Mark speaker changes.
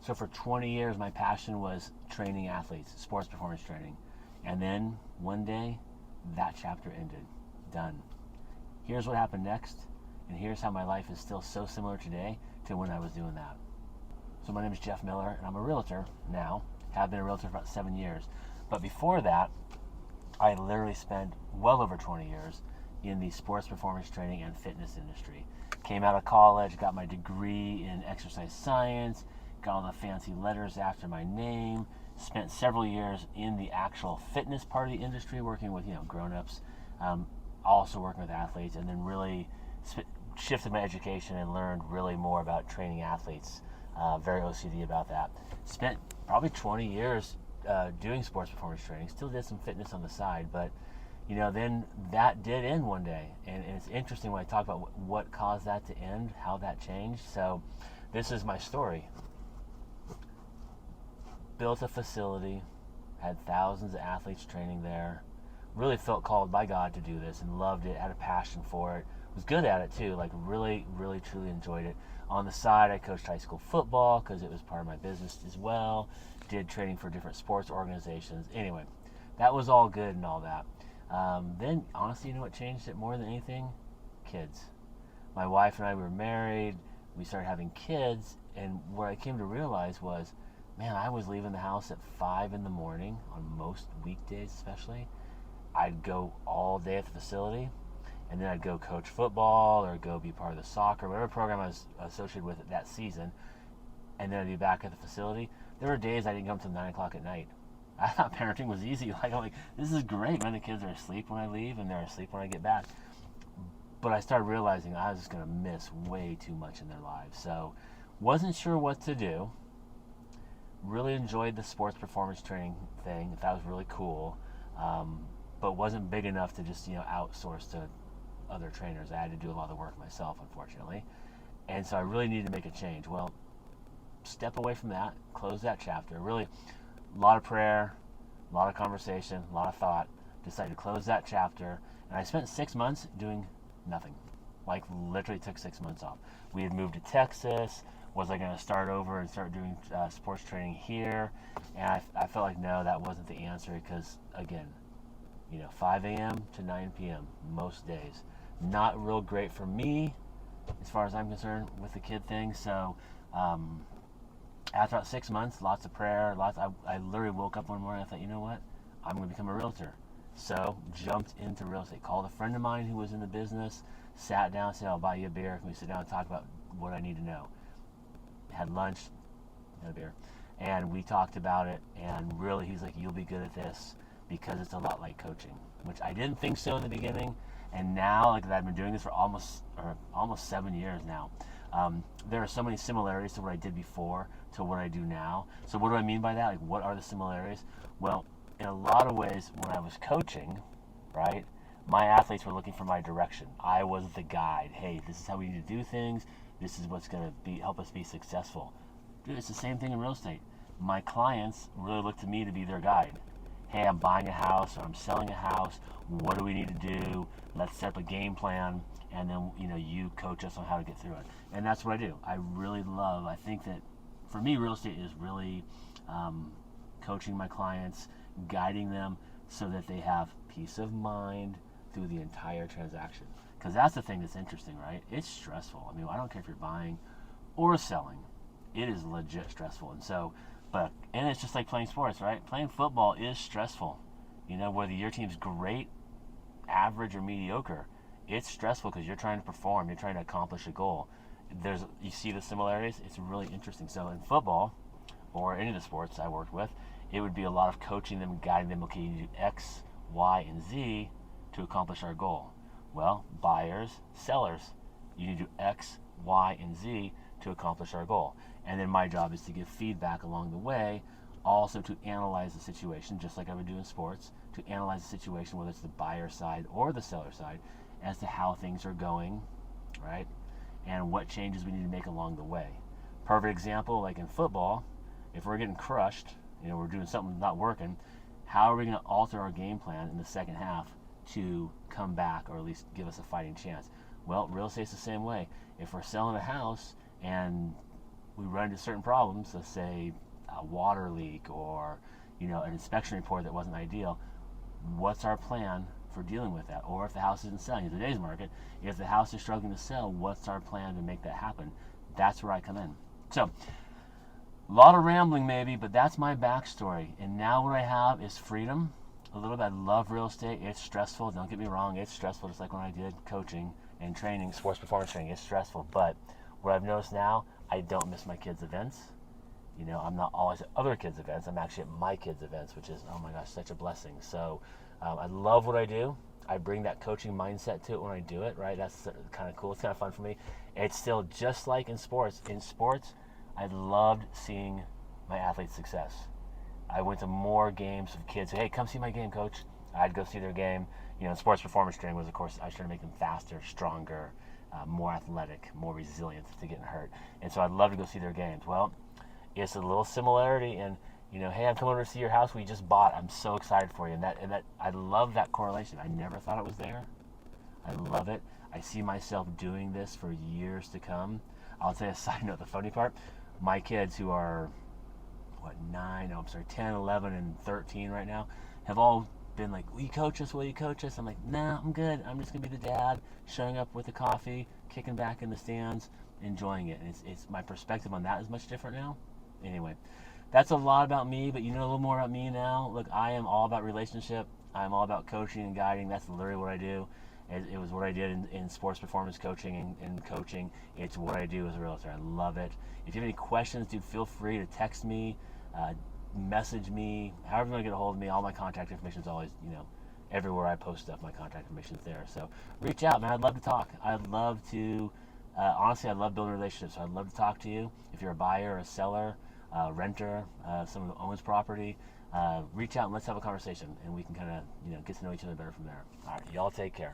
Speaker 1: So for 20 years, my passion was training athletes, sports performance training. And then one day, that chapter ended. Done. Here's what happened next, and here's how my life is still so similar today to when I was doing that. So my name is Jeff Miller, and I'm a realtor now. Have been a realtor for about 7 years. But before that, I literally spent well over 20 years in the sports performance training and fitness industry. Came out of college, got my degree in exercise science, got all the fancy letters after my name, spent several years in the actual fitness part of the industry, working with grown-ups, also working with athletes, and then really shifted my education and learned really more about training athletes. Very OCD about that. Spent probably 20 years doing sports performance training. Still did some fitness on the side, but then that did end one day. And it's interesting when I talk about what caused that to end, how that changed. So this is my story. Built a facility, had thousands of athletes training there. Really felt called by God to do this and loved it, had a passion for it. Was good at it too, like really, really, truly enjoyed it. On the side, I coached high school football because it was part of my business as well. Did training for different sports organizations. Anyway, that was all good and all that. Then, honestly, you know what changed it more than anything? Kids. My wife and I were married. We started having kids, and what I came to realize was, man, I was leaving the house at 5 in the morning on most weekdays, especially. I'd go all day at the facility, and then I'd go coach football or go be part of the soccer, whatever program I was associated with that season, and then I'd be back at the facility. There were days I didn't come until 9 o'clock at night. I thought parenting was easy. I'm like, this is great, man. The kids are asleep when I leave, and they're asleep when I get back. But I started realizing I was just going to miss way too much in their lives. So wasn't sure what to do. Really enjoyed the sports performance training thing. That was really cool. But wasn't big enough to just outsource to other trainers. I had to do a lot of the work myself, unfortunately, and so I really needed to make a change. Well, step away from that, close that chapter. Really, a lot of prayer, a lot of conversation, a lot of thought. Decided to close that chapter, and I spent 6 months doing nothing. Like literally took 6 months off. We had moved to Texas. Was I going to start over and start doing sports training here? And I felt like no, that wasn't the answer because again, 5 a.m. to 9 p.m. most days. Not real great for me as far as I'm concerned with the kid thing. So after about 6 months, lots of prayer, I literally woke up one morning and I thought, you know what? I'm going to become a realtor. So jumped into real estate. Called a friend of mine who was in the business, sat down, said, I'll buy you a beer. Can we sit down and talk about what I need to know? Had lunch, had a beer, and we talked about it, and really he's like, you'll be good at this because it's a lot like coaching, which I didn't think so in the beginning, and now like I've been doing this for almost 7 years now. There are so many similarities to what I did before to what I do now. So what do I mean by that? Like, what are the similarities? Well, in a lot of ways, when I was coaching, right, my athletes were looking for my direction. I was the guide. Hey, this is how we need to do things. This is what's going to help us be successful. Dude, it's the same thing in real estate. My clients really look to me to be their guide. Hey, I'm buying a house or I'm selling a house. What do we need to do? Let's set up a game plan, and then you coach us on how to get through it. And that's what I do. I really love. I think that for me, real estate is really coaching my clients, guiding them so that they have peace of mind through the entire transaction. Because that's the thing that's interesting, right? It's stressful. I mean, I don't care if you're buying or selling. It is legit stressful. And it's just like playing sports, right? Playing football is stressful. Whether your team's great, average, or mediocre, it's stressful because you're trying to perform. You're trying to accomplish a goal. You see the similarities? It's really interesting. So in football, or any of the sports I worked with, it would be a lot of coaching them, guiding them. Okay, you do X, Y, and Z to accomplish our goal. Well, buyers, sellers, you need to do X, Y, and Z to accomplish our goal. And then my job is to give feedback along the way, also to analyze the situation, just like I would do in sports, to analyze the situation, whether it's the buyer side or the seller side, as to how things are going, right? And what changes we need to make along the way. Perfect example, like in football, if we're getting crushed, we're doing something not working, how are we going to alter our game plan in the second half to come back or at least give us a fighting chance? Well, real estate's the same way. If we're selling a house and we run into certain problems, let's say a water leak or an inspection report that wasn't ideal, what's our plan for dealing with that? Or if the house isn't selling in today's market, if the house is struggling to sell, what's our plan to make that happen? That's where I come in. So a lot of rambling maybe, but that's my backstory. And now what I have is freedom. A little bit. I love real estate. It's stressful. Don't get me wrong. It's stressful, just like when I did coaching and training, sports performance training. It's stressful. But what I've noticed now, I don't miss my kids' events. I'm not always at other kids' events. I'm actually at my kids' events, which is, oh my gosh, such a blessing. So I love what I do. I bring that coaching mindset to it when I do it, right? That's kind of cool. It's kind of fun for me. It's still just like in sports. In sports, I loved seeing my athletes' success. I went to more games with kids. Hey, come see my game, coach. I'd go see their game. Sports performance training was, of course, I was trying to make them faster, stronger, more athletic, more resilient to getting hurt. And so I'd love to go see their games. Well, it's a little similarity in, hey, I'm coming over to see your house we just bought. I'm so excited for you. And that I love that correlation. I never thought it was there. I love it. I see myself doing this for years to come. I'll tell you a side note, the funny part, my kids who are 10, 11, and 13 right now, have all been like, will you coach us? Will you coach us? I'm like, nah, I'm good. I'm just going to be the dad, showing up with the coffee, kicking back in the stands, enjoying it. And it's my perspective on that is much different now. Anyway, that's a lot about me, but a little more about me now. Look, I am all about relationship. I'm all about coaching and guiding. That's literally what I do. It was what I did in sports performance coaching and coaching. It's what I do as a realtor. I love it. If you have any questions, dude, feel free to text me, message me, however you want to get a hold of me. All my contact information is always, everywhere I post stuff, my contact information is there. So reach out, man. I'd love to talk. I'd love to, honestly, I love building relationships. So I'd love to talk to you. If you're a buyer, a seller, renter, someone who owns property, reach out and let's have a conversation, and we can kind of, get to know each other better from there. All right, y'all take care.